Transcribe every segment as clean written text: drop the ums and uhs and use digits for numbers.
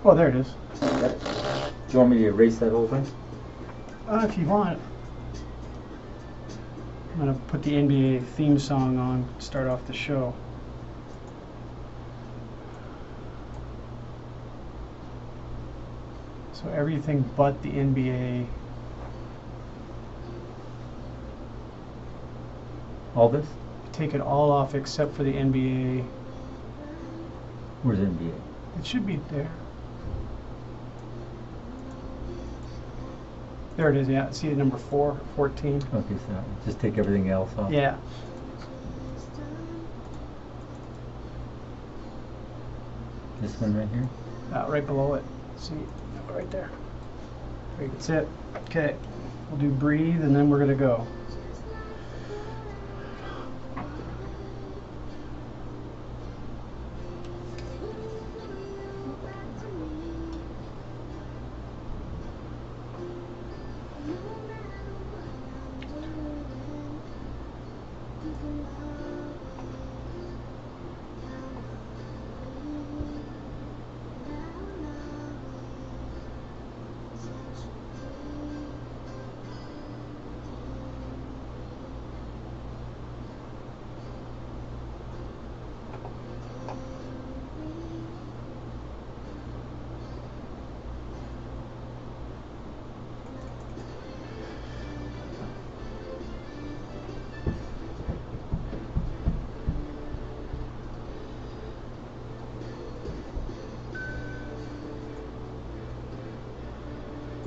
Oh, there it is. Do you want me to erase that whole thing? If you want. I'm going to put the NBA theme song on, start off the show. So everything but the NBA. All this? Take it all off except for the NBA. Where's NBA? It should be there. There it is, yeah. See the number 4, 14. Okay, so just take everything else off. Yeah. This one right here? Right below it. See, right there. That's it. Okay. We'll do breathe and then we're going to go.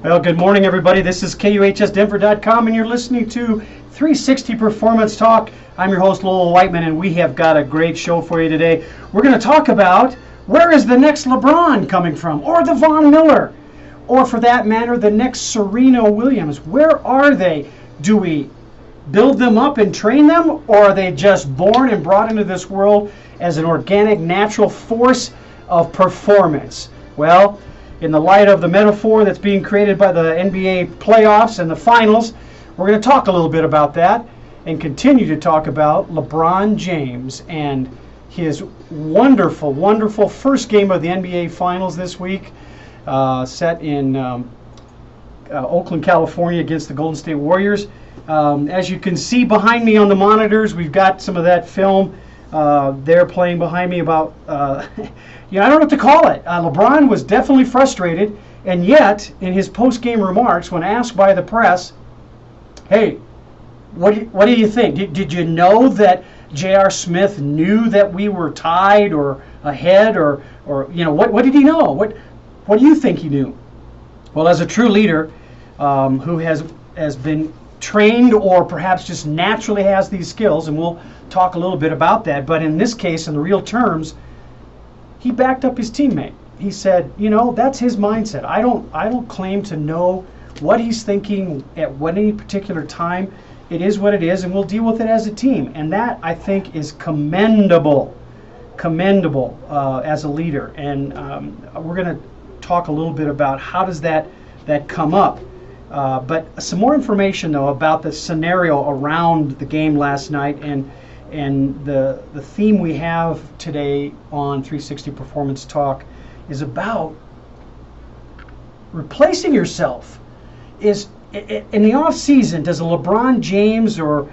Well, good morning, everybody. This is KUHSdenver.com, and you're listening to 360 Performance Talk. I'm your host, Lowell Whiteman, and we have got a great show for you today. We're going to talk about where is the next Lebron coming from, or the Von Miller, or for that matter, the next Serena Williams. Where are they? Do we build them up and train them, or are they just born and brought into this world as an organic, natural force of performance? Well, in the light of the metaphor that's being created by the NBA playoffs and the finals, we're going to talk a little bit about that and continue to talk about LeBron James and his wonderful, wonderful first game of the NBA Finals this week, set in Oakland, California against the Golden State Warriors. As you can see behind me on the monitors, we've got some of that film there playing behind me about, I don't know what to call it. LeBron was definitely frustrated, and yet, in his post-game remarks, when asked by the press, hey, what do you think? Did you know that J.R. Smith knew that we were tied or ahead, or what did he know? What do you think he knew? Well, as a true leader who has been trained or perhaps just naturally has these skills, and we'll talk a little bit about that, but in this case, in the real terms, he backed up his teammate. He said, that's his mindset. I don't claim to know what he's thinking at any particular time. It is what it is, and we'll deal with it as a team. And that, I think, is commendable as a leader. And we're going to talk a little bit about how does that come up. But some more information, though, about the scenario around the game last night and the theme we have today on 360 Performance Talk is about replacing yourself. Is in the off season, does a LeBron James or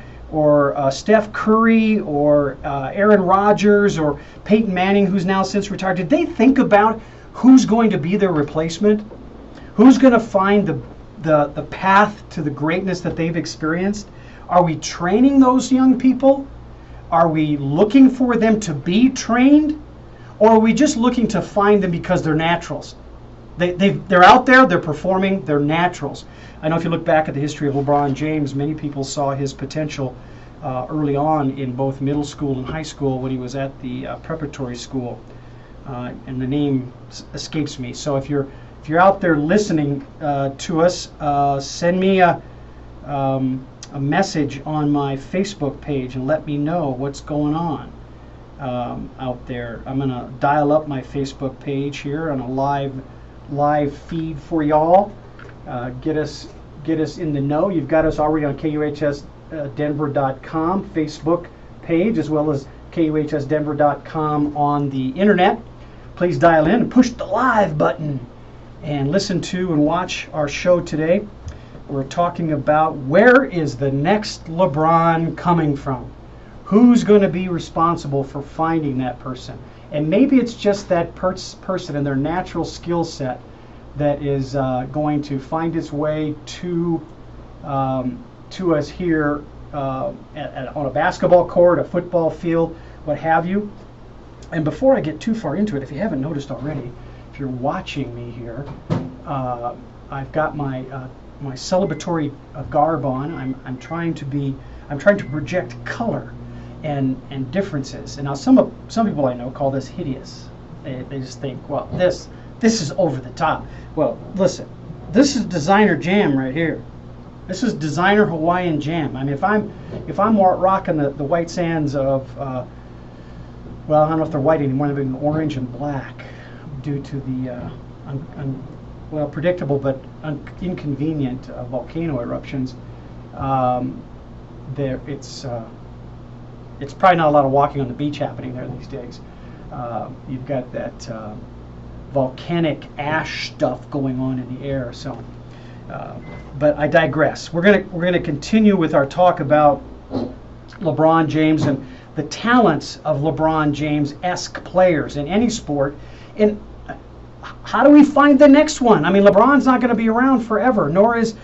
Steph Curry or Aaron Rodgers or Peyton Manning, who's now since retired, did they think about who's going to be their replacement? Who's going to find the path to the greatness that they've experienced? Are we training those young people? Are we looking for them to be trained? Or are we just looking to find them because they're naturals? They're out there, they're performing, they're naturals. I know if you look back at the history of LeBron James, many people saw his potential early on in both middle school and high school when he was at the preparatory school. And the name escapes me. So if you're out there listening to us, send me a message on my Facebook page and let me know what's going on out there. I'm going to dial up my Facebook page here on a live feed for y'all. Get us in the know. You've got us already on KUHSdenver.com Facebook page, as well as KUHSdenver.com on the internet. please dial in and push the live button and listen to and watch our show today. We're talking about where is the next LeBron coming from? Who's going to be responsible for finding that person? And maybe it's just that person and their natural skill set that is going to find its way to us here on a basketball court, a football field, what have you. And before I get too far into it, if you haven't noticed already, if you're watching me here, I've got my my celebratory garb on. I'm trying to project color and differences. And now some people I know call this hideous. They just think, well, this is over the top. Well, listen, this is designer jam right here. This is designer Hawaiian jam. I mean, if I'm rocking the white sands of well, I don't know if they're white anymore. They've been orange and black due to the well, predictable but inconvenient volcano eruptions. It's probably not a lot of walking on the beach happening there these days. You've got that volcanic ash stuff going on in the air. So, but I digress. We're gonna continue with our talk about LeBron James and the talents of LeBron James-esque players in any sport. And how do we find the next one? I mean, LeBron's not going to be around forever, nor is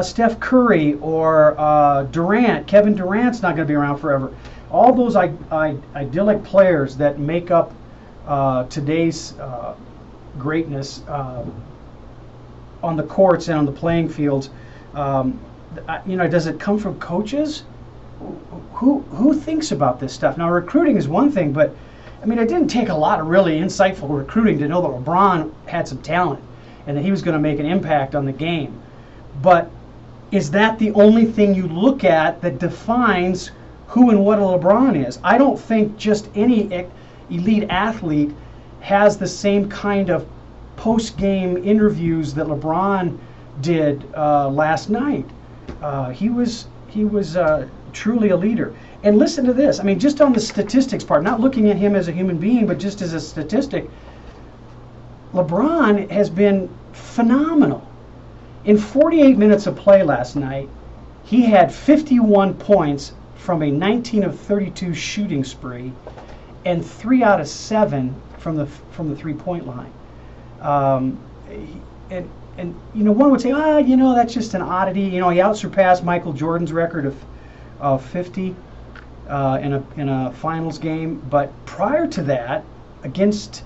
Steph Curry or Durant. Kevin Durant's not going to be around forever. All those idyllic players that make up today's greatness on the courts and on the playing fields, does it come from coaches? Who thinks about this stuff? Now, recruiting is one thing, but I mean, it didn't take a lot of really insightful recruiting to know that LeBron had some talent and that he was going to make an impact on the game. But is that the only thing you look at that defines who and what a LeBron is? I don't think just any elite athlete has the same kind of post-game interviews that LeBron did last night. He was truly a leader. And listen to this. I mean, just on the statistics part, not looking at him as a human being, but just as a statistic, LeBron has been phenomenal. In 48 minutes of play last night, he had 51 points from a 19 of 32 shooting spree and 3 out of 7 from the three-point line. And one would say, that's just an oddity. He outsurpassed Michael Jordan's record of 50 in a finals game. But prior to that, against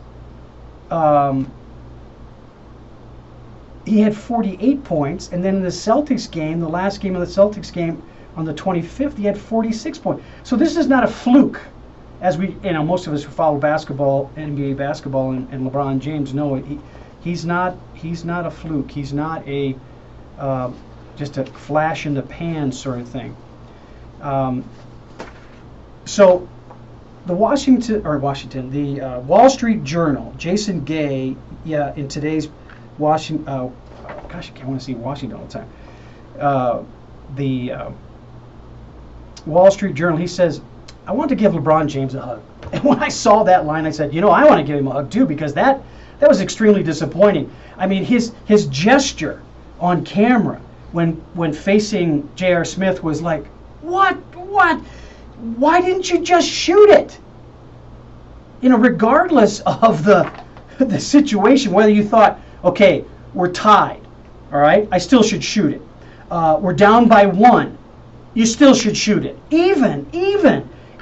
he had 48 points, and then in the Celtics game, the last game of the Celtics game on the 25th, he had 46 points. So this is not a fluke, as most of us who follow basketball, NBA basketball, and LeBron James know he's not a fluke. He's not a just a flash in the pan sort of thing. So the Wall Street Journal, Jason Gay, in today's Washington, gosh, I want to see Washington all the time. The Wall Street Journal, he says, I want to give LeBron James a hug. And when I saw that line, I said, I want to give him a hug too, because that was extremely disappointing. I mean, his gesture on camera when facing J.R. Smith was like, what? Why didn't you just shoot it? Regardless of the situation, whether you thought, okay, we're tied, all right, I still should shoot it. We're down by 1, you still should shoot it. Even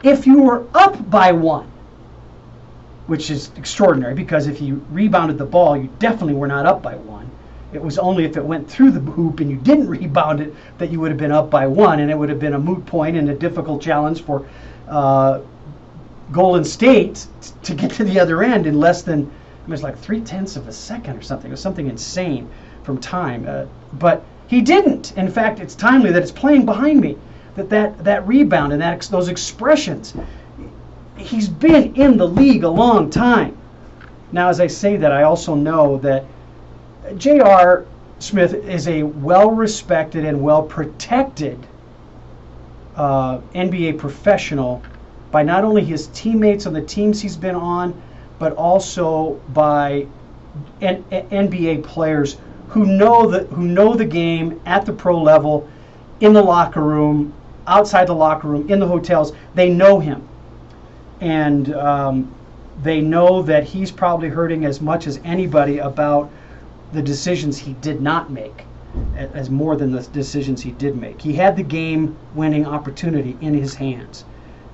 if you were up by 1, which is extraordinary, because if you rebounded the ball, you definitely were not up by 1. It was only if it went through the hoop and you didn't rebound it that you would have been up by 1, and it would have been a moot point and a difficult challenge for Golden State to get to the other end in less than, it was like 0.3 of a second or something. It was something insane from time. But he didn't. In fact, it's timely that it's playing behind me, that rebound and those expressions. He's been in the league a long time. Now, as I say that, I also know that J.R. Smith is a well-respected and well-protected NBA professional by not only his teammates on the teams he's been on, but also by NBA players who know the game at the pro level, in the locker room, outside the locker room, in the hotels. They know him, and they know that he's probably hurting as much as anybody about the decisions he did not make, as more than the decisions he did make. He had the game-winning opportunity in his hands,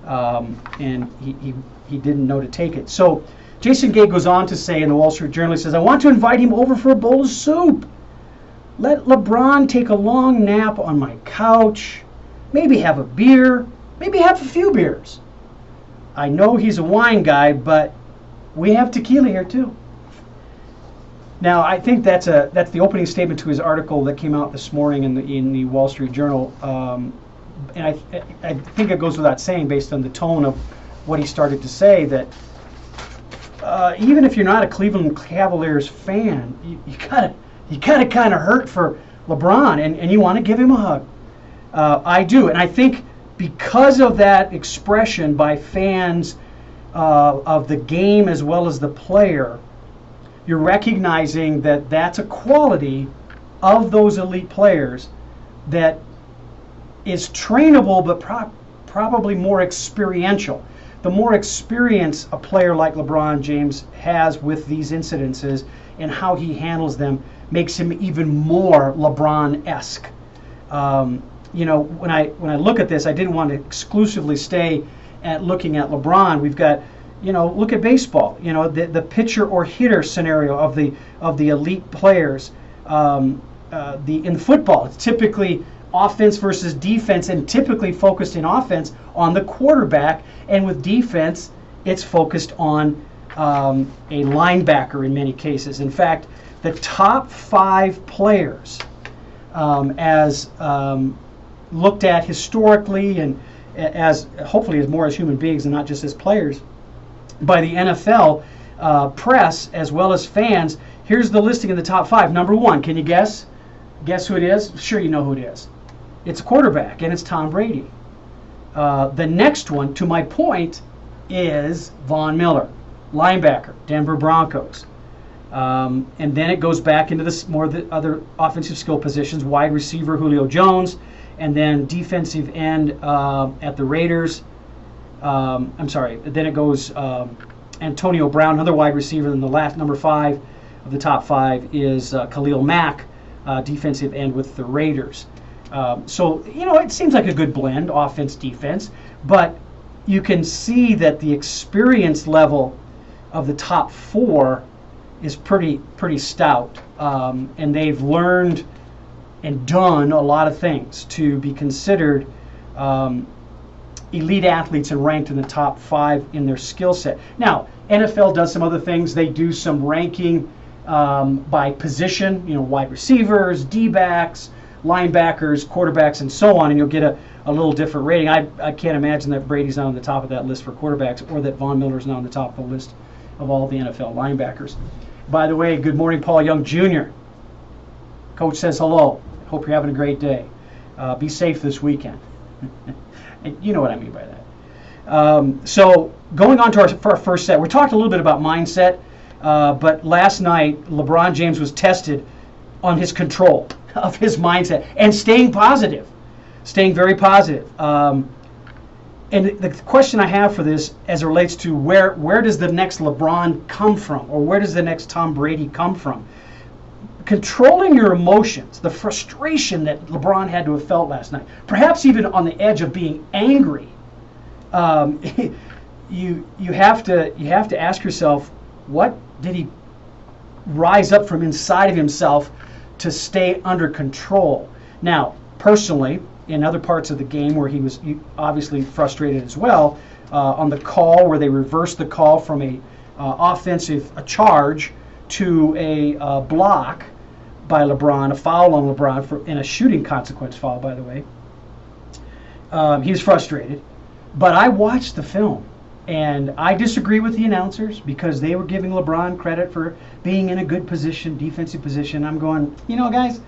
and he didn't know to take it. So Jason Gay goes on to say in the Wall Street Journal, he says, "I want to invite him over for a bowl of soup. Let LeBron take a long nap on my couch, maybe have a beer, maybe have a few beers. I know he's a wine guy, but we have tequila here too." Now, I think that's the opening statement to his article that came out this morning in the Wall Street Journal, and I think it goes without saying, based on the tone of what he started to say, that even if you're not a Cleveland Cavaliers fan, you gotta kind of hurt for LeBron, and you want to give him a hug. I do, and I think because of that expression by fans of the game as well as the player, you're recognizing that that's a quality of those elite players that is trainable, but probably more experiential. The more experience a player like LeBron James has with these incidences and how he handles them makes him even more LeBron-esque. You know, when I look at this, I didn't want to exclusively stay at looking at LeBron. We've got, you know, look at baseball. You know, the pitcher or hitter scenario of the elite players. In football, it's typically offense versus defense, and typically focused in offense on the quarterback, and with defense, it's focused on a linebacker in many cases. In fact, the top 5 players, as looked at historically and as hopefully as more as human beings and not just as players, by the NFL press as well as fans. Here's the listing of the top 5. Number 1, can you guess? Guess who it is? Sure, you know who it is. It's a quarterback, and it's Tom Brady. The next one, to my point, is Von Miller, linebacker, Denver Broncos. And then it goes back into the other offensive skill positions, wide receiver Julio Jones, and then defensive end at the Raiders. Then it goes Antonio Brown, another wide receiver. And the last, number 5 of the top 5 is Khalil Mack, defensive end with the Raiders. So, you know, it seems like a good blend, offense, defense, but you can see that the experience level of the top 4 is pretty stout, and they've learned and done a lot of things to be considered elite athletes and ranked in the top 5 in their skill set. Now, NFL does some other things. They do some ranking by position, you know, wide receivers, D-backs, linebackers, quarterbacks, and so on, and you'll get a little different rating. I can't imagine that Brady's not on the top of that list for quarterbacks, or that Von Miller's not on the top of the list of all the NFL linebackers. By the way, good morning, Paul Young Jr. Coach says hello. Hope you're having a great day. Be safe this weekend. And you know what I mean by that. So going on to our first set, we talked a little bit about mindset, but last night LeBron James was tested on his control of his mindset and staying very positive. And the question I have for this, as it relates to where does the next LeBron come from, or where does the next Tom Brady come from? Controlling your emotions, the frustration that LeBron had to have felt last night, perhaps even on the edge of being angry. You have to ask yourself, what did he rise up from inside of himself to stay under control? Now, personally, in other parts of the game where he was obviously frustrated as well, on the call where they reversed the call from a offensive charge to a block by LeBron, a foul on LeBron in a shooting consequence foul, by the way. He was frustrated, but I watched the film, and I disagree with the announcers because they were giving LeBron credit for being in a good position, defensive position. I'm going, you know, guys,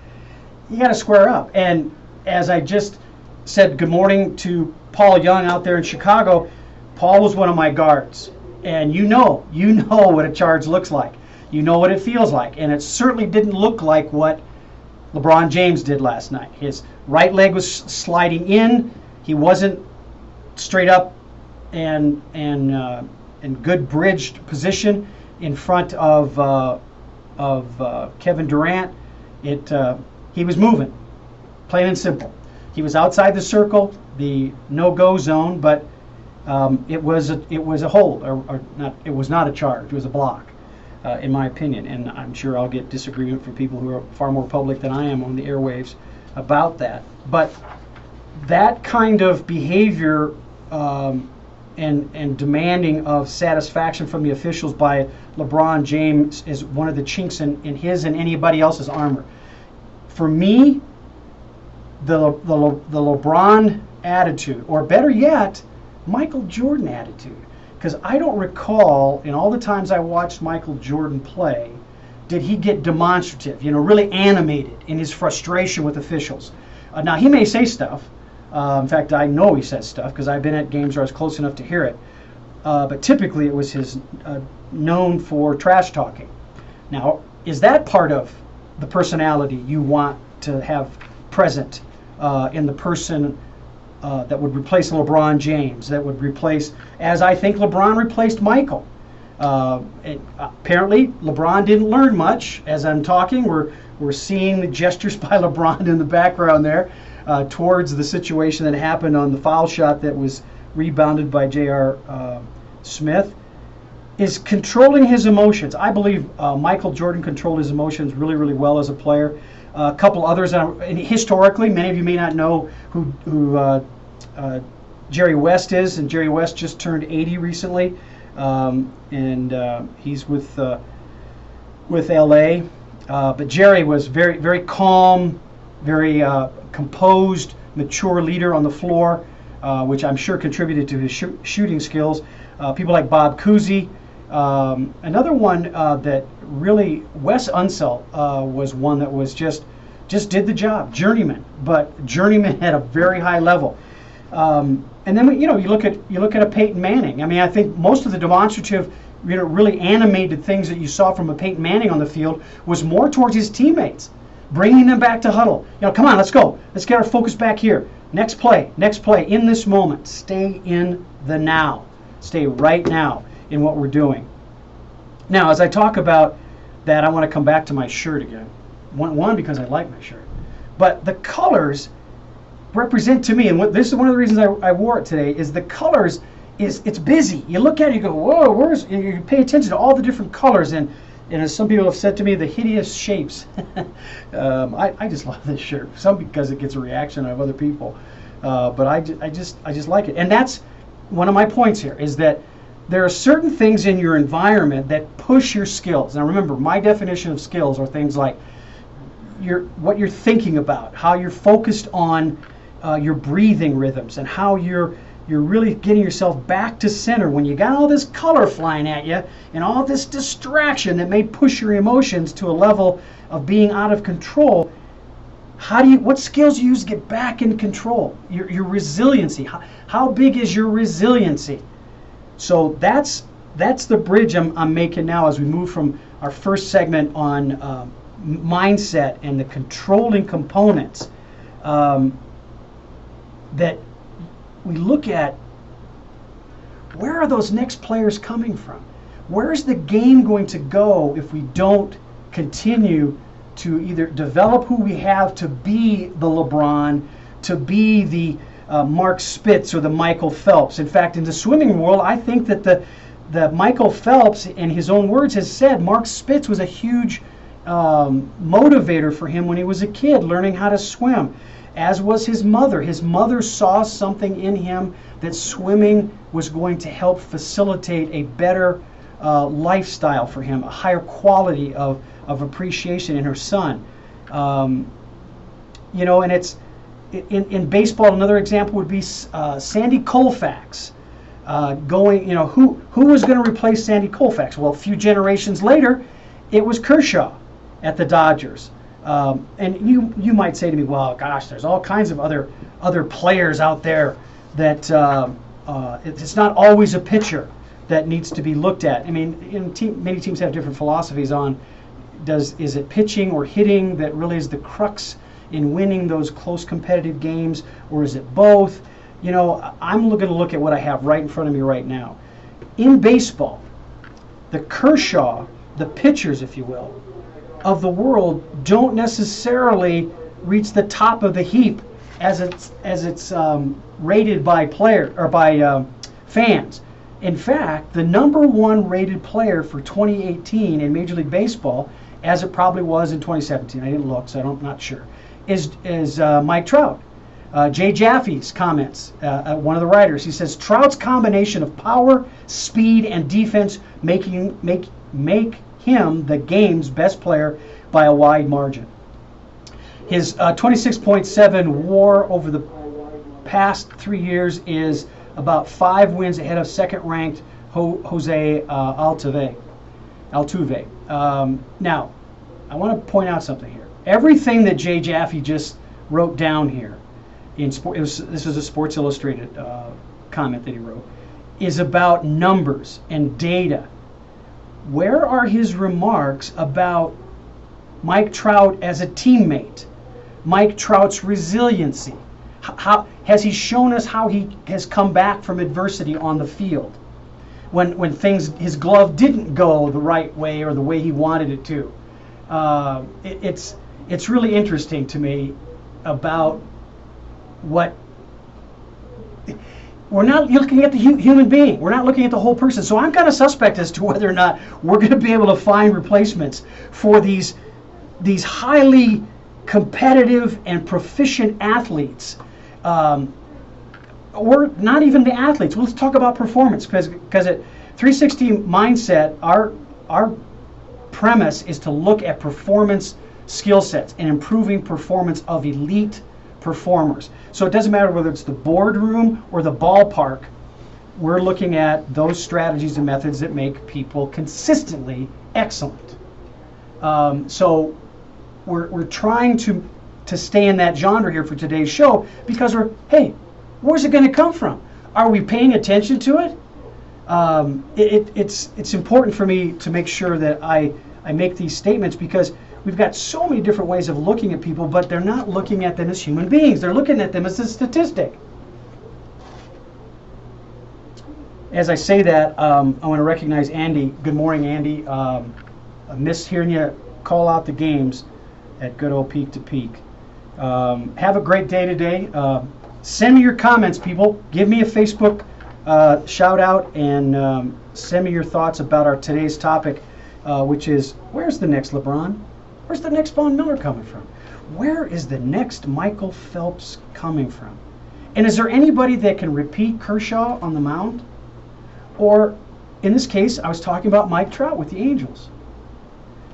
you got to square up. And as I just said good morning to Paul Young out there in Chicago, Paul was one of my guards. And you know what a charge looks like. You know what it feels like. And it certainly didn't look like what LeBron James did last night. His right leg was sliding in. He wasn't straight up and good bridged position in front of Kevin Durant. He was moving, plain and simple. He was outside the circle, the no-go zone, but it was a hold, or not. It was not a charge. It was a block, in my opinion. And I'm sure I'll get disagreement from people who are far more public than I am on the airwaves about that. But that kind of behavior and demanding of satisfaction from the officials by LeBron James is one of the chinks in his and anybody else's armor. For me, the LeBron attitude, or better yet, Michael Jordan attitude, because I don't recall in all the times I watched Michael Jordan play, did he get demonstrative, really animated in his frustration with officials. Now, he may say stuff. In fact, I know he says stuff because I've been at games where I was close enough to hear it. But typically it was his known for trash talking. Now, is that part of the personality you want to have present in the person that would replace LeBron James, that would replace, as I think LeBron replaced Michael? Apparently, LeBron didn't learn much. As I'm talking, we're seeing the gestures by LeBron in the background there towards the situation that happened on the foul shot that was rebounded by J.R. Smith. Is controlling his emotions. I believe Michael Jordan controlled his emotions really, really well as a player. A couple others, and historically, many of you may not know who Jerry West is, and Jerry West just turned 80 recently, and he's with LA. But Jerry was very, very calm, very composed, mature leader on the floor, which I'm sure contributed to his shooting skills. People like Bob Cousy. Another one that really, Wes Unseld was one that was just did the job, journeyman, but journeyman at a very high level. And then you look at a Peyton Manning. I mean, I think most of the demonstrative, really animated things that you saw from a Peyton Manning on the field was more towards his teammates, bringing them back to huddle. Come on, let's go. Let's get our focus back here. Next play, in this moment. Stay in the now. Stay right now in what we're doing. Now, as I talk about that, I want to come back to my shirt again. One, because I like my shirt. But the colors represent to me, and this is one of the reasons I wore it today, is the colors, it's busy. You look at it, you go, whoa, and you pay attention to all the different colors, and as some people have said to me, the hideous shapes. I just love this shirt. Some because it gets a reaction out of other people. But I just like it. And that's one of my points here, is that there are certain things in your environment that push your skills. Now remember, my definition of skills are things like what you're thinking about, how you're focused on your breathing rhythms, and how you're really getting yourself back to center when you got all this color flying at you and all this distraction that may push your emotions to a level of being out of control. What skills you use to get back in control? Your resiliency. How big is your resiliency? So that's the bridge I'm making now as we move from our first segment on mindset and the controlling components, that we look at where are those next players coming from? Where's the game going to go if we don't continue to either develop who we have to be the LeBron, to be the Mark Spitz or the Michael Phelps? In fact, in the swimming world, I think that the Michael Phelps, in his own words, has said Mark Spitz was a huge motivator for him when he was a kid learning how to swim, as was his mother. His mother saw something in him that swimming was going to help facilitate a better lifestyle for him, a higher quality of appreciation in her son. And it's in baseball. Another example would be Sandy Koufax. Who was going to replace Sandy Koufax? Well, a few generations later, it was Kershaw at the Dodgers. And you might say to me, well, gosh, there's all kinds of other players out there that it's not always a pitcher. that needs to be looked at. I mean, many teams have different philosophies on is it pitching or hitting that really is the crux in winning those close competitive games, or is it both? You know, I'm going to look at what I have right in front of me right now. In baseball, the Kershaw, the pitchers, if you will, of the world don't necessarily reach the top of the heap as it's rated by fans. In fact, the #1 rated player for 2018 in Major League Baseball, as it probably was in 2017, I didn't look, so I'm not sure, is Mike Trout. Jay Jaffe's comments, one of the writers, he says, Trout's combination of power, speed, and defense make him the game's best player by a wide margin. His 26.7 WAR over the past 3 years is about 5 wins ahead of second-ranked Jose Altuve. Now, I want to point out something here. Everything that Jay Jaffe just wrote down here, this was a Sports Illustrated comment that he wrote, is about numbers and data. Where are his remarks about Mike Trout as a teammate? Mike Trout's resiliency? How has he shown us how he has come back from adversity on the field when his glove didn't go the right way or the way he wanted it to? It's really interesting to me about what we're not looking at the human being. We're not looking at the whole person. So I'm kind of suspect as to whether or not we're going to be able to find replacements for these highly competitive and proficient athletes, or not even the athletes. Well, let's talk about performance, because at 360 Mindset, our premise is to look at performance skill sets and improving performance of elite performers. So it doesn't matter whether it's the boardroom or the ballpark. We're looking at those strategies and methods that make people consistently excellent. So we're trying to stay in that genre here for today's show, because where's it going to come from? Are we paying attention to it? It's important for me to make sure that I make these statements, because we've got so many different ways of looking at people, but they're not looking at them as human beings. They're looking at them as a statistic. As I say that, I want to recognize Andy. Good morning, Andy. I miss hearing you call out the games at good old Peak to Peak. Have a great day today. Send me your comments, people. Give me a Facebook shout out, and send me your thoughts about our today's topic, which is, where's the next Lebron? Where's the next Von Miller coming from? Where is the next Michael Phelps coming from? And is there anybody that can repeat Kershaw on the mound? Or, in this case, I was talking about Mike Trout with the Angels.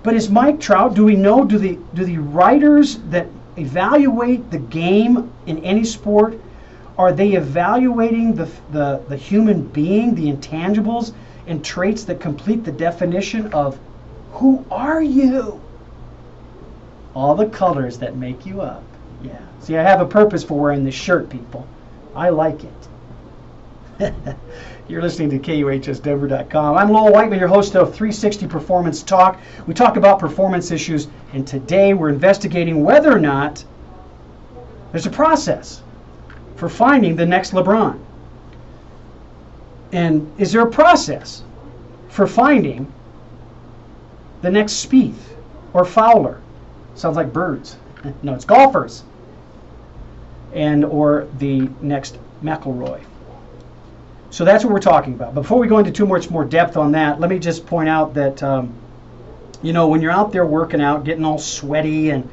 But is Mike Trout, do we know, do the writers that evaluate the game in any sport, are they evaluating the human being, the intangibles and traits that complete the definition of who are you? All the colors that make you up. Yeah. See, I have a purpose for wearing this shirt, people. I like it. You're listening to KUHSdenver.com. I'm Lowell Whiteman, your host of 360 Performance Talk. We talk about performance issues, and today we're investigating whether or not there's a process for finding the next Lebron. And is there a process for finding the next Spieth or Fowler? Sounds like birds. No, it's golfers. And or the next McIlroy. So that's what we're talking about. Before we go into too much more depth on that, let me just point out that, when you're out there working out, getting all sweaty and,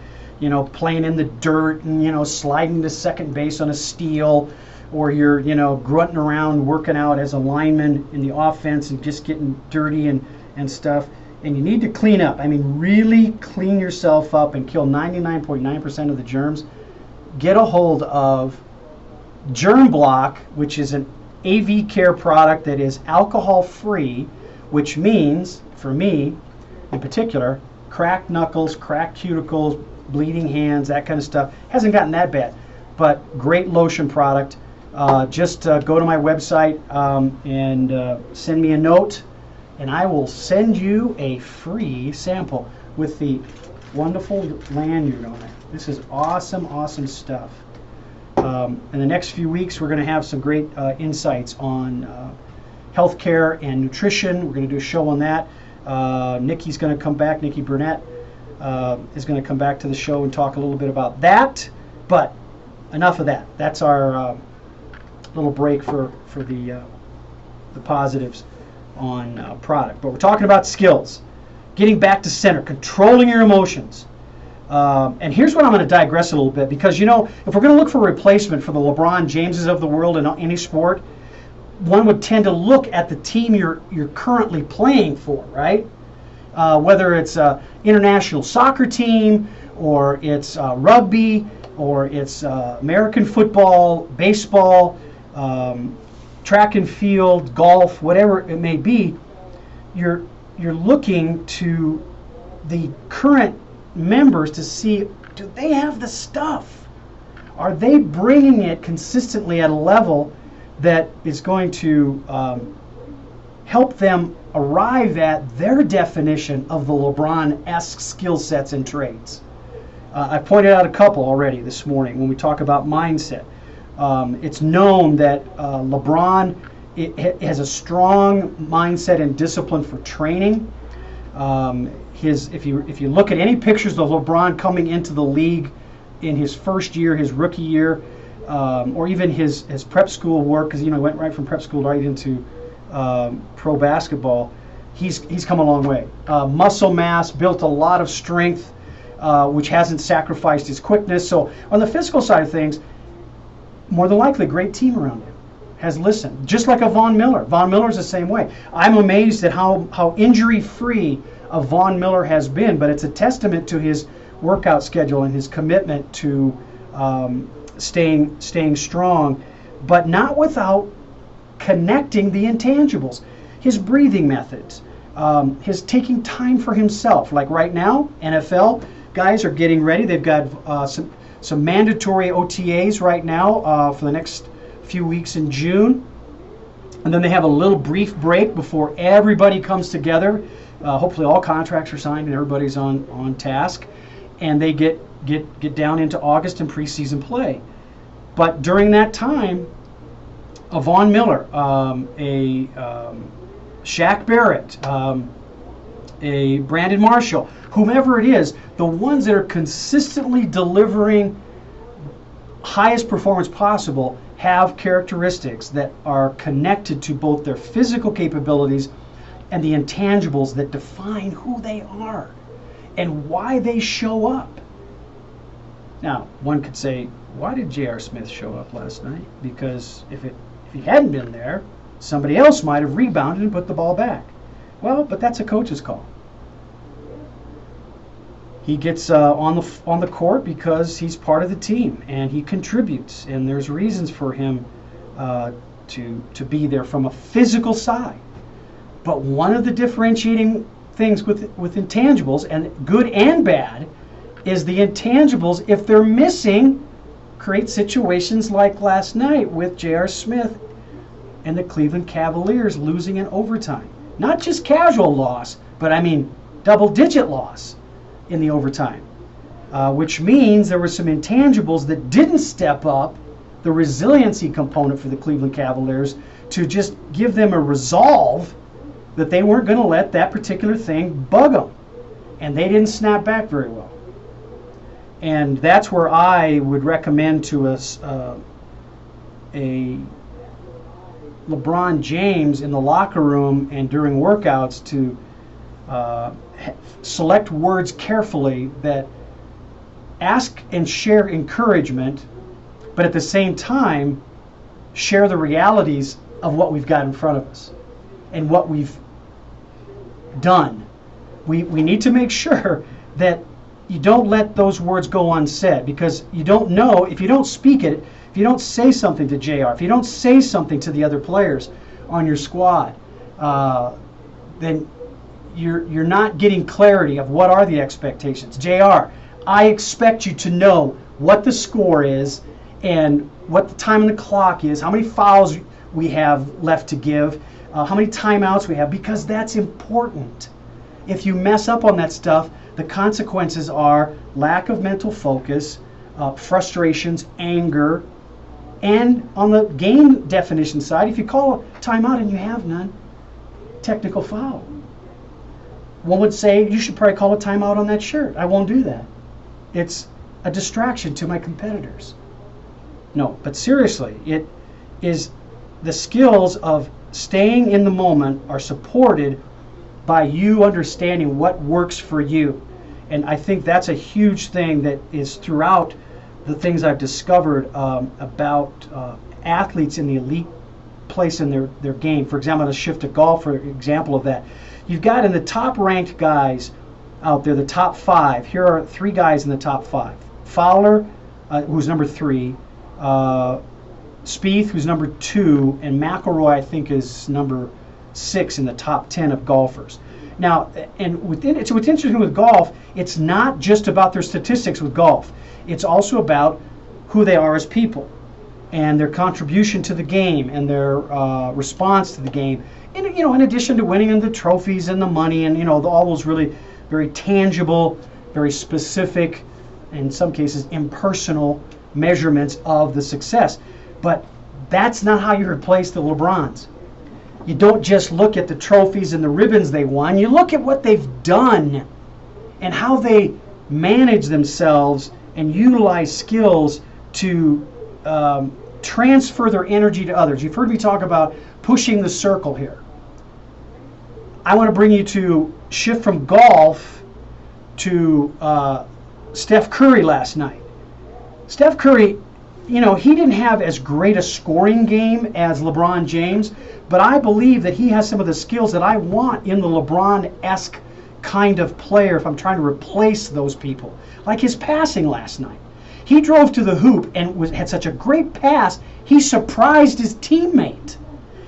playing in the dirt and, sliding to second base on a steal, or you're, grunting around working out as a lineman in the offense and just getting dirty and stuff, and you need to clean up. I mean, really clean yourself up and kill 99.9% of the germs. Get a hold of Germ Block, which is an AV care product that is alcohol-free, which means, for me in particular, cracked knuckles, cracked cuticles, bleeding hands, that kind of stuff. Hasn't gotten that bad, but great lotion product. just go to my website and send me a note, and I will send you a free sample with the wonderful lanyard on it. This is awesome, awesome stuff. In the next few weeks, we're going to have some great insights on healthcare and nutrition. We're going to do a show on that. Nikki's going to come back. Nikki Burnett is going to come back to the show and talk a little bit about that. But enough of that. That's our little break for the positives on product. But we're talking about skills, getting back to center, controlling your emotions. And here's what I'm going to digress a little bit, because, you know, if we're going to look for a replacement for the LeBron Jameses of the world in any sport, one would tend to look at the team you're currently playing for, right? Whether it's an international soccer team, or it's rugby, or it's American football, baseball, track and field, golf, whatever it may be. You're looking to the current members to see, do they have the stuff? Are they bringing it consistently at a level that is going to help them arrive at their definition of the LeBron-esque skill sets and traits? I pointed out a couple already this morning when we talk about mindset. It's known that LeBron has a strong mindset and discipline for training. If you look at any pictures of LeBron coming into the league in his first year, his rookie year, or even his prep school work, because, you know, he went right from prep school right into pro basketball, he's come a long way. Muscle mass, built a lot of strength, which hasn't sacrificed his quickness. So on the physical side of things, more than likely, a great team around him has listened. Just like a Von Miller. Von Miller's the same way. I'm amazed at how injury-free a Von Miller has been, but it's a testament to his workout schedule and his commitment to staying strong, but not without connecting the intangibles. His breathing methods, his taking time for himself. Like right now, NFL guys are getting ready. They've got some mandatory OTAs right now for the next few weeks in June. And then they have a little brief break before everybody comes together. Hopefully all contracts are signed and everybody's on task. And they get down into August and preseason play. But during that time, a Von Miller, a Shaq Barrett, a Brandon Marshall, whomever it is, the ones that are consistently delivering highest performance possible have characteristics that are connected to both their physical capabilities and the intangibles that define who they are and why they show up. Now, one could say, why did J.R. Smith show up last night? Because if he hadn't been there, somebody else might have rebounded and put the ball back. Well, but that's a coach's call. He gets on the court because he's part of the team and he contributes, and there's reasons for him to be there from a physical side. But one of the differentiating things with intangibles, and good and bad, is the intangibles, if they're missing, create situations like last night with J.R. Smith and the Cleveland Cavaliers losing in overtime. Not just casual loss, but I mean double-digit loss in the overtime, which means there were some intangibles that didn't step up, the resiliency component for the Cleveland Cavaliers, to just give them a resolve that they weren't going to let that particular thing bug them. And they didn't snap back very well. And that's where I would recommend to us a LeBron James in the locker room and during workouts to select words carefully that ask and share encouragement, but at the same time share the realities of what we've got in front of us and what we've done. We need to make sure that you don't let those words go unsaid, because you don't know, if you don't speak it, if you don't say something to JR, if you don't say something to the other players on your squad, then you're not getting clarity of what are the expectations. JR, I expect you to know what the score is and what the time on the clock is, how many fouls we have left to give, how many timeouts we have, because that's important. If you mess up on that stuff, the consequences are lack of mental focus, frustrations, anger, and on the game definition side, if you call a timeout and you have none, technical foul. One would say you should probably call a timeout on that shirt. I won't do that. It's a distraction to my competitors. No, but seriously, it is the skills of staying in the moment are supported by you understanding what works for you. And I think that's a huge thing that is throughout the things I've discovered about athletes in the elite place in their game. For example, let's shift to golf for example of that. You've got in the top ranked guys out there, the top 5. Here are 3 guys in the top 5. Fowler, who's number 3, Spieth, who's number 2, and McIlroy, I think, is number 6 in the top 10 of golfers. Now, and what's interesting with golf, it's not just about their statistics with golf. It's also about who they are as people and their contribution to the game and their response to the game. And, in addition to winning the trophies and the money and, all those really very tangible, very specific, in some cases impersonal measurements of the success. But that's not how you replace the LeBrons. You don't just look at the trophies and the ribbons they won. You look at what they've done and how they manage themselves and utilize skills to transfer their energy to others. You've heard me talk about pushing the circle here. I want to bring you to shift from golf to Steph Curry last night. Steph Curry, he didn't have as great a scoring game as LeBron James, but I believe that he has some of the skills that I want in the LeBron-esque kind of player if I'm trying to replace those people. Like his passing last night. He drove to the hoop and had such a great pass, he surprised his teammate.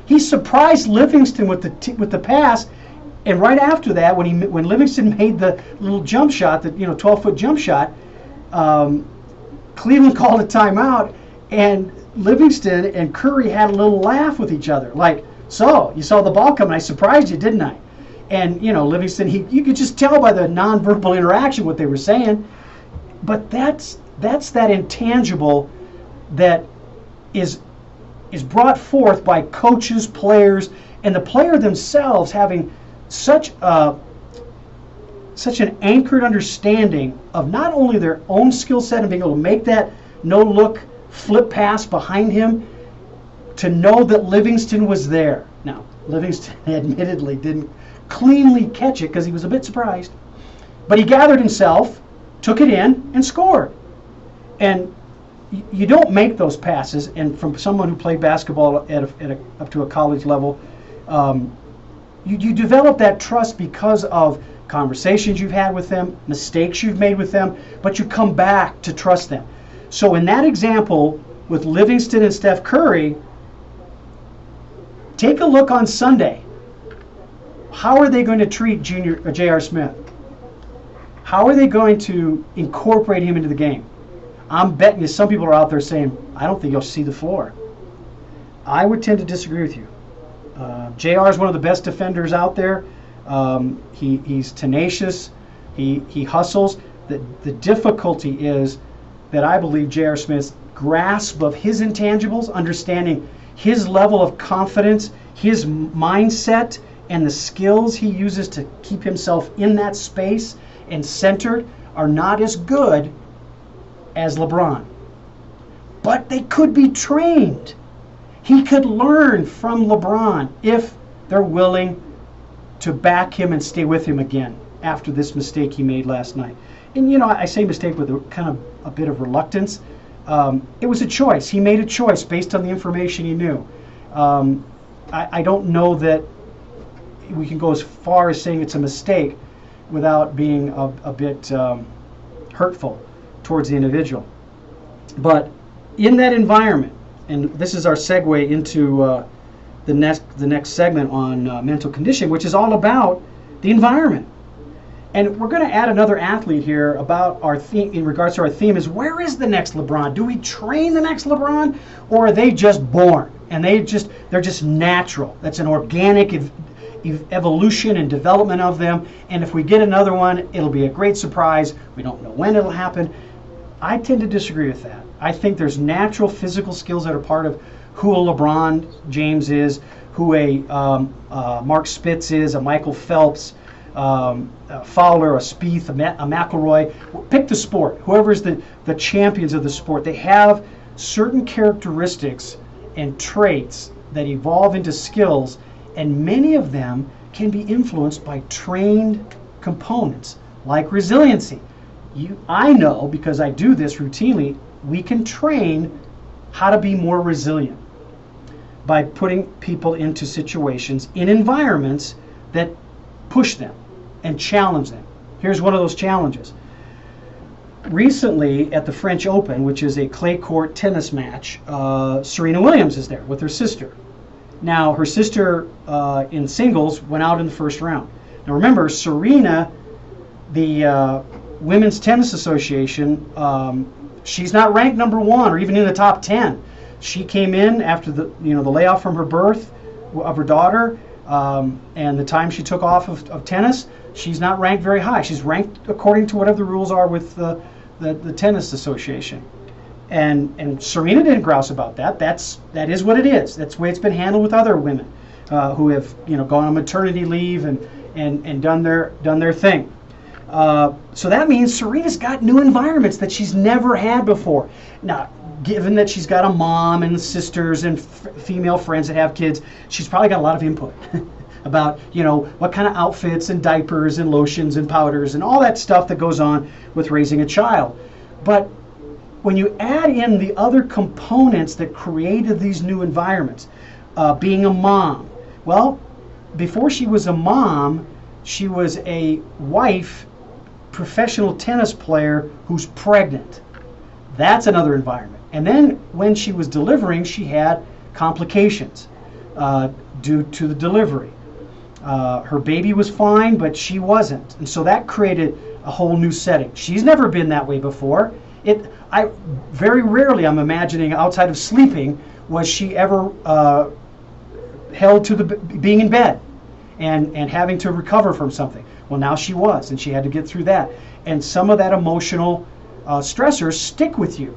He surprised Livingston with the pass, and right after that, when Livingston made the little jump shot, the 12-foot jump shot, Cleveland called a timeout, and Livingston and Curry had a little laugh with each other. Like, so, you saw the ball coming, I surprised you, didn't I? And, Livingston, you could just tell by the nonverbal interaction what they were saying. But that's that intangible that is brought forth by coaches, players, and the player themselves having such an anchored understanding of not only their own skill set and being able to make that no-look flip pass behind him, to know that Livingston was there. Now, Livingston admittedly didn't cleanly catch it because he was a bit surprised, but he gathered himself, took it in, and scored. And you don't make those passes, and from someone who played basketball up to a college level, you develop that trust because of conversations you've had with them, mistakes you've made with them, but you come back to trust them. So in that example with Livingston and Steph Curry, take a look on Sunday. How are they going to treat J.R. Smith? How are they going to incorporate him into the game? I'm betting you some people are out there saying, I don't think he'll see the floor. I would tend to disagree with you. JR is one of the best defenders out there. He's tenacious. He hustles. The difficulty is that I believe J.R. Smith's grasp of his intangibles, understanding his level of confidence, his mindset, and the skills he uses to keep himself in that space and centered are not as good as LeBron. But they could be trained. He could learn from LeBron if they're willing to back him and stay with him again after this mistake he made last night. And I say mistake with a bit of reluctance. It was a choice. He made a choice based on the information he knew. I don't know that we can go as far as saying it's a mistake without being a bit hurtful towards the individual. But in that environment, and this is our segue into the next segment on mental conditioning, which is all about the environment. And we're going to add another athlete here about our theme, in regards to our theme, is where is the next LeBron? Do we train the next LeBron, or are they just born and they're just natural? That's an organic evolution and development of them. And if we get another one, it'll be a great surprise. We don't know when it'll happen. I tend to disagree with that. I think there's natural physical skills that are part of who a LeBron James is, who a Mark Spitz is, a Michael Phelps, a Fowler, a Spieth, a McIlroy. Pick the sport. Whoever's the champions of the sport, they have certain characteristics and traits that evolve into skills, and many of them can be influenced by trained components like resiliency. I know, because I do this routinely, we can train how to be more resilient by putting people into situations, in environments that push them and challenge them. Here's one of those challenges. Recently at the French Open, which is a clay court tennis match, Serena Williams is there with her sister. Now, her sister in singles went out in the first round. Now remember, Serena, the Women's Tennis Association, she's not ranked number 1 or even in the top 10. She came in after the layoff from her birth of her daughter, and the time she took off of tennis. She's not ranked very high. She's ranked according to whatever the rules are with the tennis association. And Serena didn't grouse about that. That is what it is. That's the way it's been handled with other women who have gone on maternity leave and done their thing. So that means Serena's got new environments that she's never had before. Now, given that she's got a mom and sisters and female friends that have kids, she's probably got a lot of input about what kind of outfits and diapers and lotions and powders and all that stuff that goes on with raising a child. But when you add in the other components that created these new environments, being a mom, well, before she was a mom, she was a wife, professional tennis player who's pregnant. That's another environment. And then when she was delivering, she had complications due to the delivery. Her baby was fine, but she wasn't. And so that created a whole new setting. She's never been that way before. Very rarely, I'm imagining, outside of sleeping, was she ever held to being in bed and having to recover from something. Well, now she was, and she had to get through that. And some of that emotional stressors stick with you,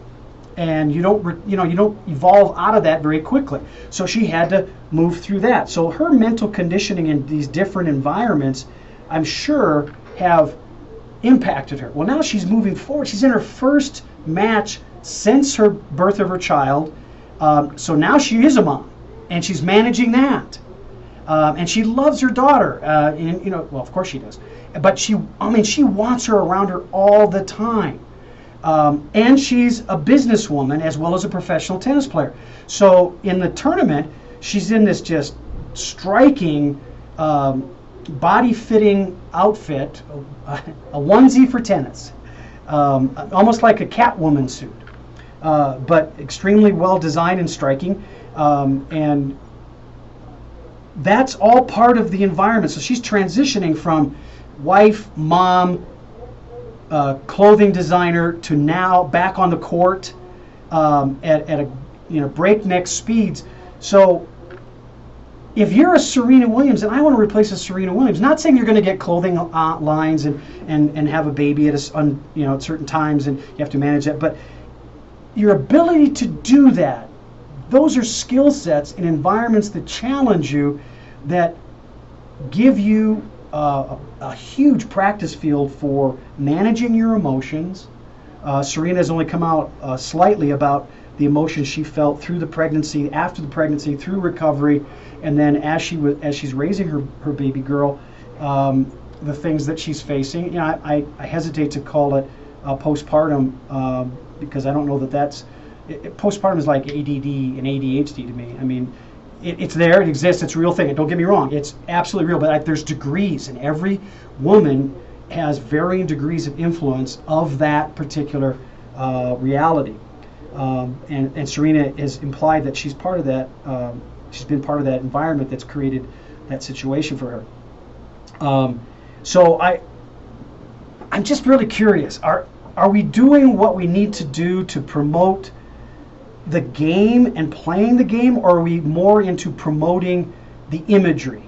and you don't evolve out of that very quickly. So she had to move through that. So her mental conditioning in these different environments, I'm sure, have impacted her. Well, now she's moving forward. She's in her first match since her birth of her child. So now she is a mom, and she's managing that. And she loves her daughter. Well, of course she does. But she wants her around her all the time. And she's a businesswoman as well as a professional tennis player. So in the tournament, she's in this just striking body-fitting outfit, a onesie for tennis, almost like a Catwoman suit, but extremely well designed and striking. And that's all part of the environment. So she's transitioning from wife, mom, clothing designer to now back on the court at a breakneck speeds. So if you're a Serena Williams, and I want to replace a Serena Williams, not saying you're going to get clothing lines and have a baby at certain times and you have to manage that, but your ability to do that, those are skill sets in environments that challenge you, that give you a huge practice field for managing your emotions. Serena has only come out slightly about the emotions she felt through the pregnancy, after the pregnancy, through recovery, and then as she's raising her baby girl, the things that she's facing. I hesitate to call it postpartum because I don't know that that's postpartum is like ADD and ADHD to me. I mean, it's there, it exists, it's a real thing. And don't get me wrong, it's absolutely real. But there's degrees, and every woman has varying degrees of influence of that particular reality. And Serena has implied that she's part of that. She's been part of that environment that's created that situation for her. So I'm just really curious. Are we doing what we need to do to promote the game and playing the game, or are we more into promoting the imagery,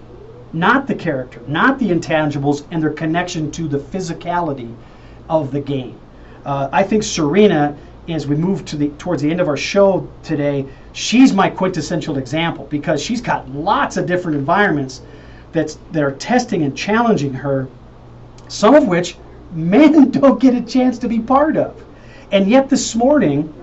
not the character, not the intangibles and their connection to the physicality of the game? I think Serena, as we move towards the end of our show today, she's my quintessential example, because she's got lots of different environments that are testing and challenging her, some of which men don't get a chance to be part of. And yet this morning,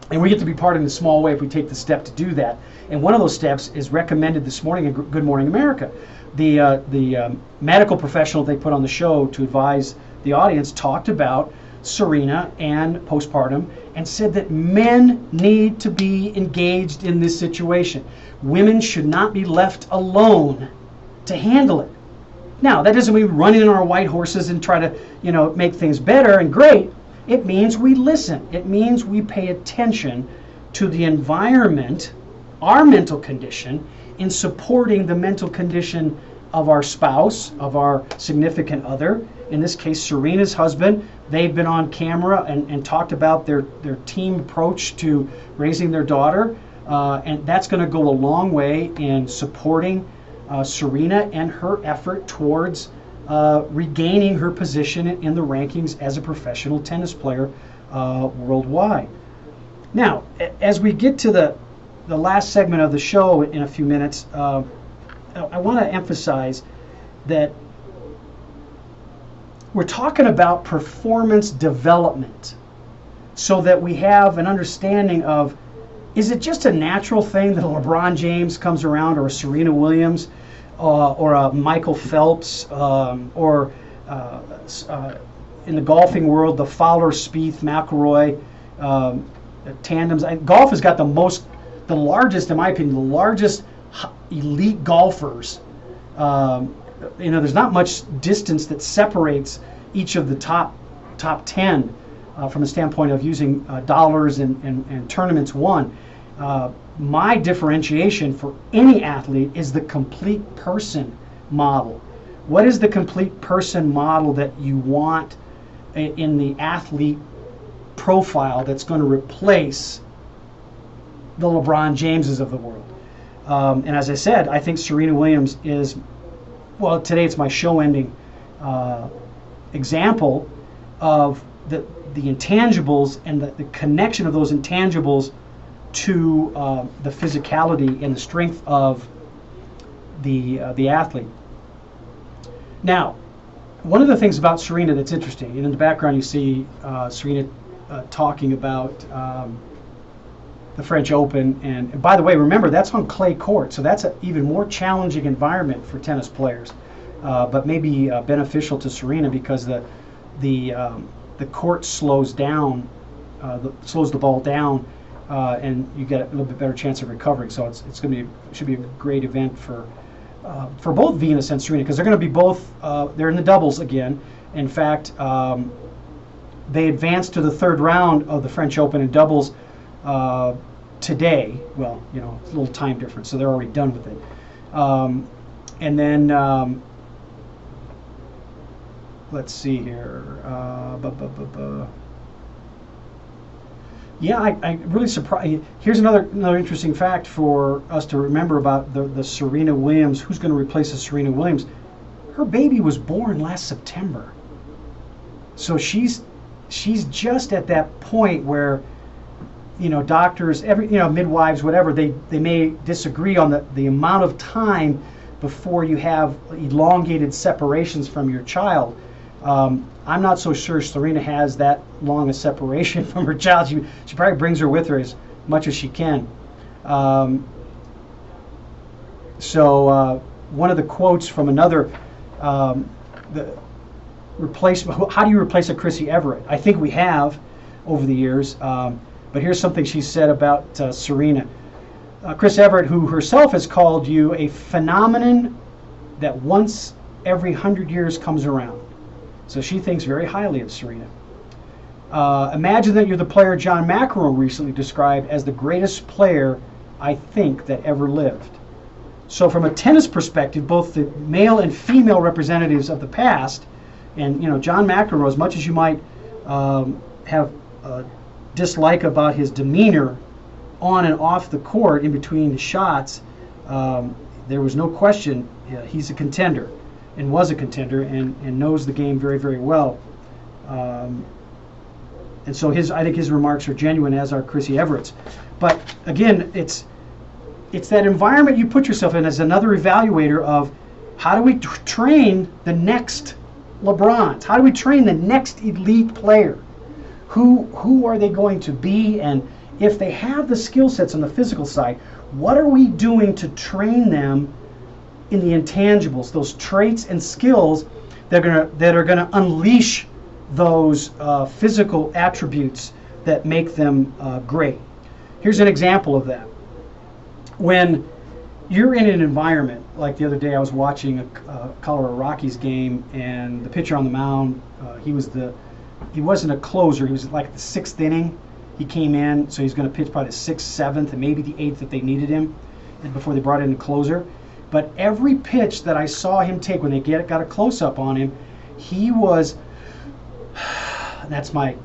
and we get to be part in a small way if we take the step to do that, and one of those steps is recommended this morning in Good Morning America. The medical professional they put on the show to advise the audience talked about Serena and postpartum and said that men need to be engaged in this situation. Women should not be left alone to handle it. Now, that doesn't mean we run in our white horses and try to, make things better and great. It means we listen. It means we pay attention to the environment, our mental condition, in supporting the mental condition of our spouse, of our significant other. In this case, Serena's husband. They've been on camera and talked about their team approach to raising their daughter. And that's going to go a long way in supporting Serena and her effort towards regaining her position in the rankings as a professional tennis player worldwide. Now, as we get to the last segment of the show in a few minutes, I want to emphasize that we're talking about performance development so that we have an understanding of, is it just a natural thing that a LeBron James comes around, or a Serena Williams, or a Michael Phelps, or in the golfing world, the Fowler, Spieth, McIlroy tandems. Golf has got the largest, in my opinion, the largest elite golfers. There's not much distance that separates each of the top 10 from the standpoint of using dollars and tournaments won. My differentiation for any athlete is the complete person model. What is the complete person model that you want in the athlete profile that's going to replace the LeBron Jameses of the world? And as I said, I think Serena Williams is, well, today it's my show-ending example of the intangibles and the connection of those intangibles to the physicality and the strength of the athlete. Now, one of the things about Serena that's interesting, and in the background you see Serena talking about the French Open, and by the way, remember that's on clay court, so that's an even more challenging environment for tennis players, but maybe beneficial to Serena because the court slows down, slows the ball down, and you get a little bit better chance of recovering. So it should be a great event for both Venus and Serena, because they're going to be both. They're in the doubles again. In fact, they advanced to the third round of the French Open in doubles today. Well, it's a little time difference, so they're already done with it. And then let's see here. Yeah, I really surprised. Here's another interesting fact for us to remember about the Serena Williams. Who's going to replace the Serena Williams? Her baby was born last September, so she's just at that point where, doctors, midwives, whatever, they may disagree on the amount of time before you have elongated separations from your child. I'm not so sure Serena has that long a separation from her child. She probably brings her with her as much as she can. So one of the quotes from another, the replacement. How do you replace a Chrissy Everett? I think we have over the years. But here's something she said about Serena. Chris Everett, who herself has called you a phenomenon that once every 100 years comes around. So she thinks very highly of Serena. Imagine that you're the player John McEnroe recently described as the greatest player, I think, that ever lived. So from a tennis perspective, both the male and female representatives of the past And John McEnroe, as much as you might have a dislike about his demeanor on and off the court in between the shots, there was no question he's a contender and was a contender and knows the game very, very well. And so I think his remarks are genuine, as are Chrissy Everett's. But again, it's that environment you put yourself in as another evaluator of how do we train the next LeBrons? How do we train the next elite player? Who are they going to be? And if they have the skill sets on the physical side, what are we doing to train them in the intangibles, those traits and skills that are gonna unleash those physical attributes that make them great? Here's an example of that. When you're in an environment, like the other day I was watching a Colorado Rockies game, and the pitcher on the mound, he wasn't a closer, he was like the 6th inning. He came in, so he's going to pitch probably the 6th, 7th, and maybe the 8th if they needed him, and before they brought in a closer. But every pitch that I saw him take, when they got a close-up on him, he was, that's my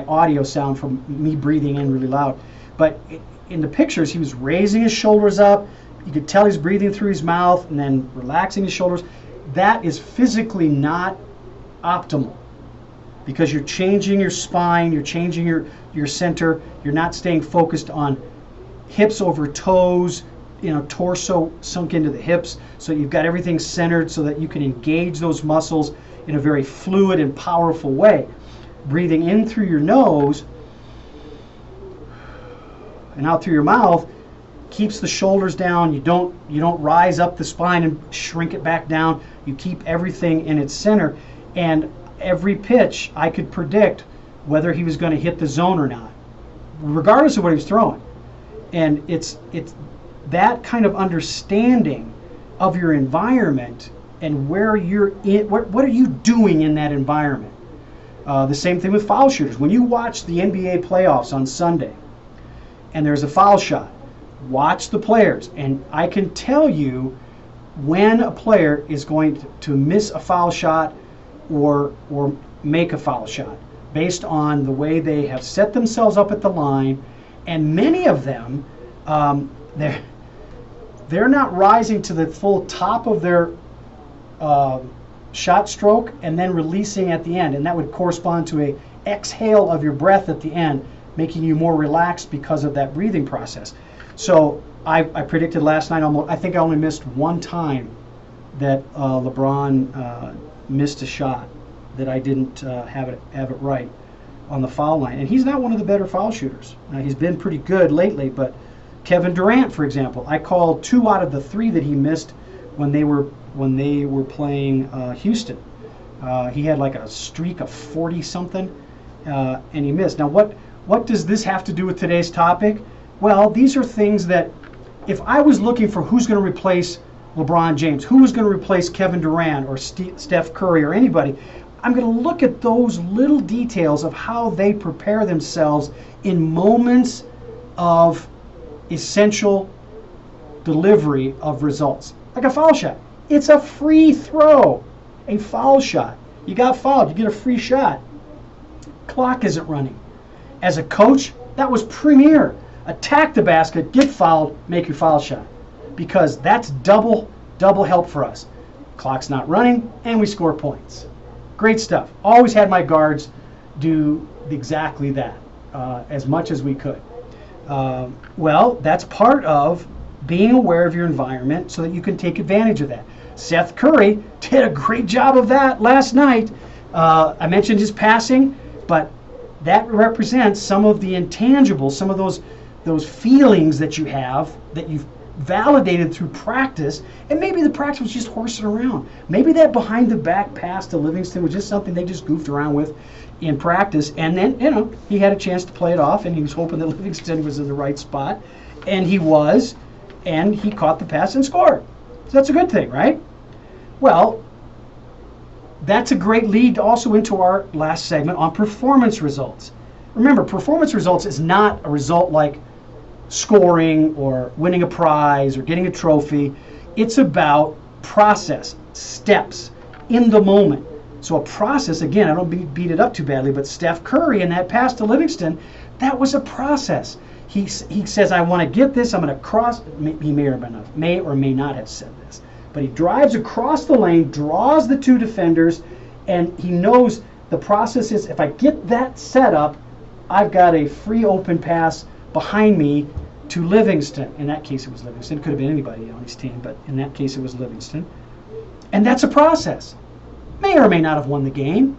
audio sound from me breathing in really loud. But in the pictures, he was raising his shoulders up. You could tell he's breathing through his mouth and then relaxing his shoulders. That is physically not optimal, because you're changing your spine, you're changing your center, you're not staying focused on hips over toes, torso sunk into the hips, so you've got everything centered so that you can engage those muscles in a very fluid and powerful way. Breathing in through your nose and out through your mouth keeps the shoulders down. You don't rise up the spine and shrink it back down. You keep everything in its center. And every pitch I could predict whether he was going to hit the zone or not, regardless of what he was throwing. And it's that kind of understanding of your environment and where you're in, what are you doing in that environment. The same thing with foul shooters. When you watch the NBA playoffs on Sunday and there's a foul shot, watch the players, and I can tell you when a player is going to miss a foul shot or make a foul shot based on the way they have set themselves up at the line. And many of them, they're not rising to the full top of their shot stroke and then releasing at the end, and that would correspond to a exhale of your breath at the end, making you more relaxed because of that breathing process. So I predicted last night, I think I only missed one time that LeBron missed a shot that I didn't have it right on the foul line. And he's not one of the better foul shooters. He's been pretty good lately, but Kevin Durant, for example, I called 2 out of the 3 that he missed when they were playing Houston. He had like a streak of 40 something, and he missed. Now what does this have to do with today's topic? Well, these are things that if I was looking for who's going to replace LeBron James, who was going to replace Kevin Durant or Steph Curry or anybody, I'm going to look at those little details of how they prepare themselves in moments of essential delivery of results. Like a foul shot. It's a free throw. A foul shot. You got fouled, you get a free shot. Clock isn't running. As a coach, that was premier. Attack the basket, get fouled, make your foul shot. Because that's double help for us. Clock's not running, and we score points. Great stuff. Always had my guards do exactly that, as much as we could. Well, that's part of being aware of your environment so that you can take advantage of that. Seth Curry did a great job of that last night. I mentioned his passing, but that represents some of the intangibles, some of those feelings that you have that you've validated through practice, and maybe the practice was just horsing around. Maybe that behind the back pass to Livingston was just something they just goofed around with in practice, and then he had a chance to play it off, and he was hoping that Livingston was in the right spot, and he was, and he caught the pass and scored. So that's a good thing, right? Well, that's a great lead also into our last segment on performance results. Remember, performance results is not a result like scoring or winning a prize or getting a trophy. It's about process, steps, in the moment. So a process, again, I don't beat it up too badly, but Steph Curry in that pass to Livingston, that was a process. He says, I want to get this, I'm going to cross. He may or may not have said this. But he drives across the lane, draws the two defenders, and he knows the process is, if I get that set up, I've got a free open pass behind me to Livingston. In that case, it was Livingston. It could have been anybody on his team, but in that case, it was Livingston. And that's a process. May or may not have won the game.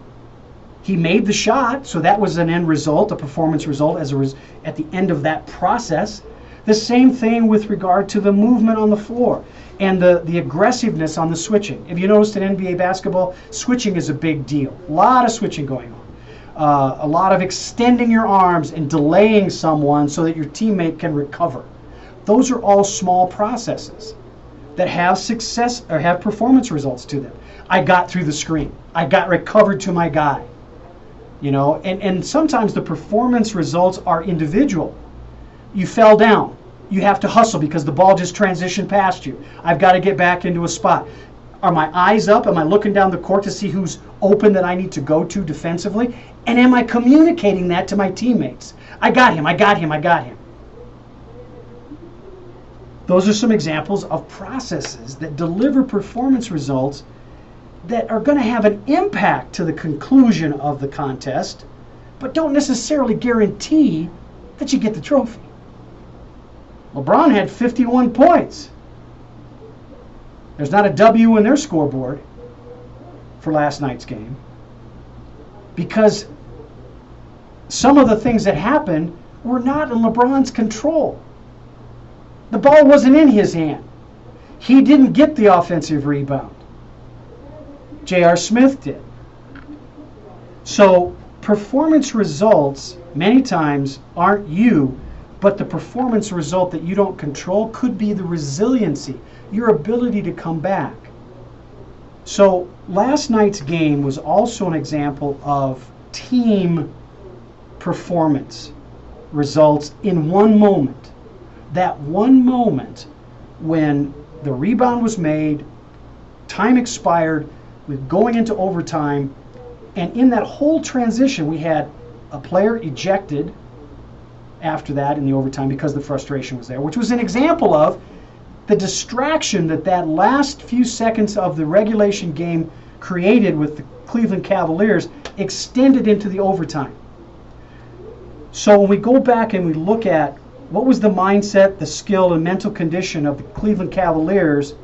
He made the shot, so that was an end result, a performance result at the end of that process. The same thing with regard to the movement on the floor and the aggressiveness on the switching. If you noticed in NBA basketball, switching is a big deal. A lot of switching going on. A lot of extending your arms and delaying someone so that your teammate can recover. Those are all small processes that have success or have performance results to them. I got through the screen. I got recovered to my guy. You know, and sometimes the performance results are individual. You fell down. You have to hustle because the ball just transitioned past you. I've got to get back into a spot. Are my eyes up? Am I looking down the court to see who's open that I need to go to defensively? And am I communicating that to my teammates? I got him, I got him, I got him. Those are some examples of processes that deliver performance results that are going to have an impact to the conclusion of the contest, but don't necessarily guarantee that you get the trophy. LeBron had 51 points. There's not a W in their scoreboard for last night's game because some of the things that happened were not in LeBron's control. The ball wasn't in his hand. He didn't get the offensive rebound. J.R. Smith did. So performance results many times aren't you, but the performance result that you don't control could be the resiliency, your ability to come back. So last night's game was also an example of team performance results in one moment. That one moment when the rebound was made, time expired, with going into overtime, and in that whole transition we had a player ejected after that in the overtime because the frustration was there, which was an example of the distraction that last few seconds of the regulation game created with the Cleveland Cavaliers extended into the overtime. So when we go back and we look at what was the mindset, the skill, and mental condition of the Cleveland Cavaliers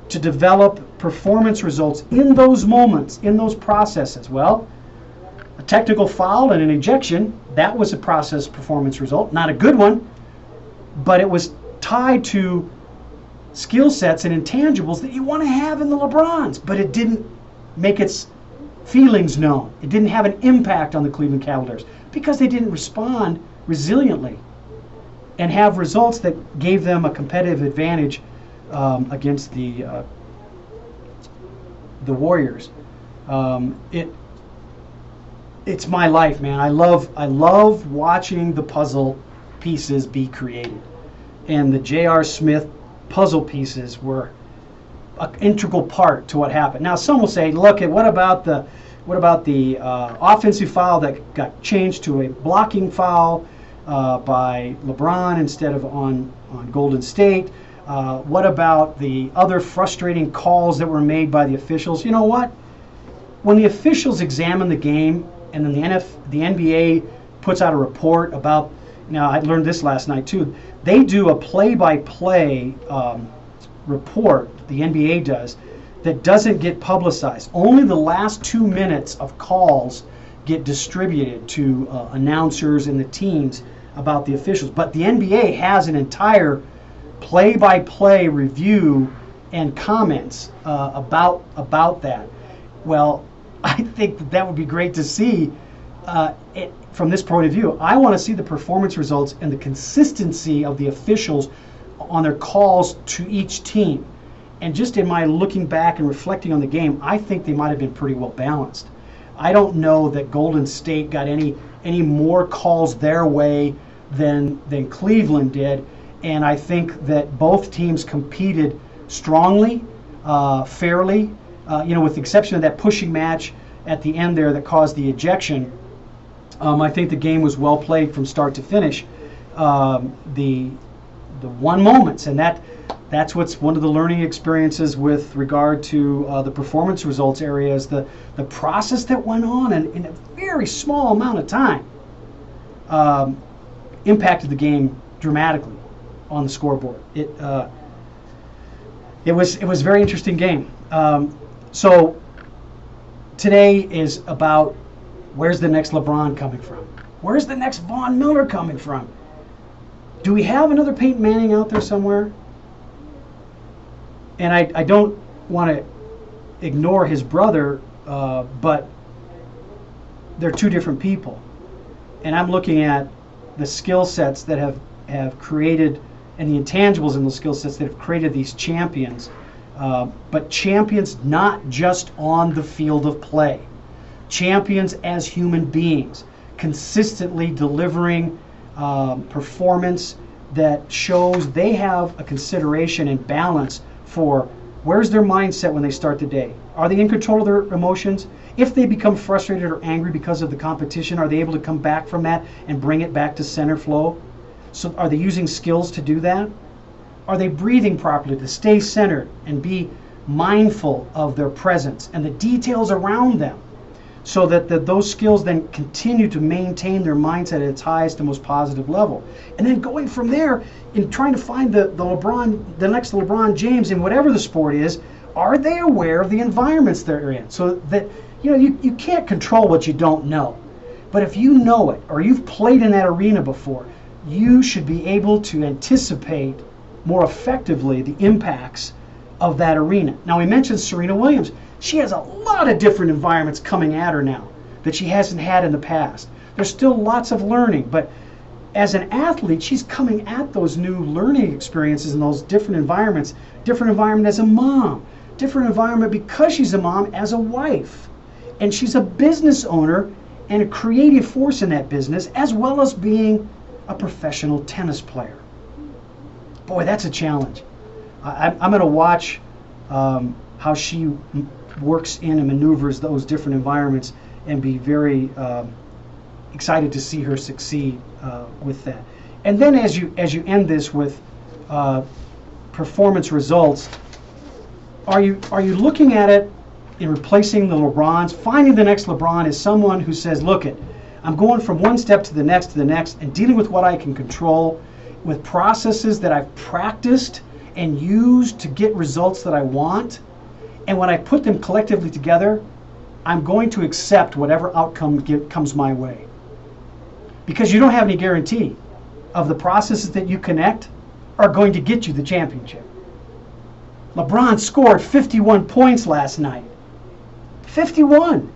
to develop performance results in those moments, in those processes? Well, a technical foul and an ejection, that was a process performance result. Not a good one, but it was tied to skill sets and intangibles that you want to have in the LeBrons, but it didn't make its feelings known. It didn't have an impact on the Cleveland Cavaliers because they didn't respond resiliently and have results that gave them a competitive advantage against the Warriors. It's my life, man. I love watching the puzzle pieces be created, and the J.R. Smith puzzle pieces were an integral part to what happened. Now, some will say, "Look, what about the offensive foul that got changed to a blocking foul by LeBron instead of on Golden State? What about the other frustrating calls that were made by the officials?" You know what? When the officials examine the game and then the NBA puts out a report about, now I learned this last night too, they do a play-by-play report, the NBA does, that doesn't get publicized. Only the last 2 minutes of calls get distributed to announcers and the teams about the officials. But the NBA has an entire play-by-play review and comments about that. Well, I think that would be great to see from this point of view. I want to see the performance results and the consistency of the officials on their calls to each team. And just in my looking back and reflecting on the game, I think they might have been pretty well balanced. I don't know that Golden State got any more calls their way than Cleveland did. And I think that both teams competed strongly, fairly, with the exception of that pushing match at the end there that caused the ejection. I think the game was well played from start to finish. The one moments, and that's what's one of the learning experiences with regard to the performance results area, is the process that went on in a very small amount of time impacted the game dramatically on the scoreboard. It was a very interesting game. So today is about, where's the next LeBron coming from? Where's the next Von Miller coming from? Do we have another Peyton Manning out there somewhere? And I don't want to ignore his brother, but they're two different people. And I'm looking at the skill sets that have created, and the intangibles in those skill sets that have created these champions. But champions not just on the field of play. Champions as human beings, consistently delivering performance that shows they have a consideration and balance for where's their mindset when they start the day. Are they in control of their emotions? If they become frustrated or angry because of the competition, are they able to come back from that and bring it back to center flow? So are they using skills to do that? Are they breathing properly to stay centered and be mindful of their presence and the details around them, so that those skills then continue to maintain their mindset at its highest and most positive level? And then going from there in trying to find the next LeBron James in whatever the sport is, are they aware of the environments they're in? So that, you can't control what you don't know. But if you know it, or you've played in that arena before, you should be able to anticipate more effectively the impacts of that arena. Now, we mentioned Serena Williams. She has a lot of different environments coming at her now that she hasn't had in the past. There's still lots of learning, but as an athlete, she's coming at those new learning experiences in those different environments. Different environment as a mom, different environment because she's a mom as a wife. And she's a business owner and a creative force in that business, as well as being a professional tennis player. Boy, that's a challenge. I'm going to watch how she works in and maneuvers those different environments, and be very excited to see her succeed with that. And then as you end this with performance results, are you looking at it in replacing the LeBrons? Finding the next LeBron is someone who says, look it, I'm going from one step to the next, and dealing with what I can control, with processes that I've practiced and used to get results that I want. And when I put them collectively together, I'm going to accept whatever outcome comes my way. Because you don't have any guarantee of the processes that you connect are going to get you the championship. LeBron scored 51 points last night. 51.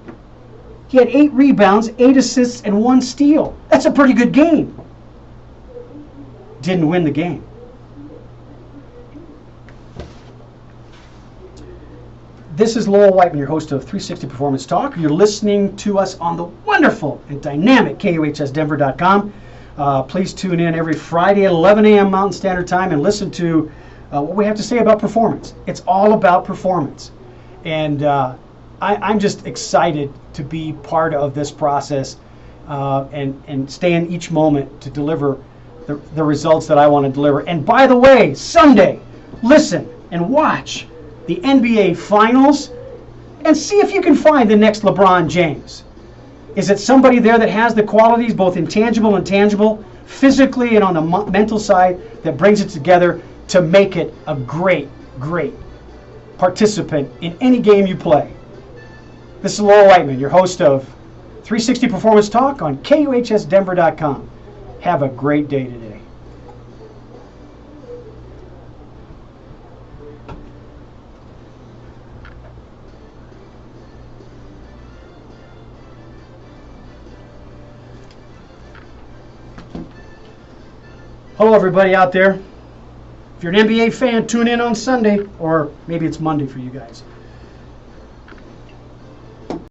He had 8 rebounds, 8 assists, and 1 steal. That's a pretty good game. Didn't win the game. This is Lowell Whiteman, your host of 360 Performance Talk. You're listening to us on the wonderful and dynamic KUHSdenver.com. Please tune in every Friday at 11 a.m. Mountain Standard Time and listen to what we have to say about performance. It's all about performance. And I'm just excited to be part of this process and stay in each moment to deliver the results that I want to deliver. And by the way, Sunday, listen and watch the NBA Finals and see if you can find the next LeBron James. Is it somebody there that has the qualities, both intangible and tangible, physically and on the mental side, that brings it together to make it a great, great participant in any game you play? This is Lowell Whiteman, your host of 360 Performance Talk on KUHSdenver.com. Have a great day today. Hello, everybody out there. If you're an NBA fan, tune in on Sunday, or maybe it's Monday for you guys.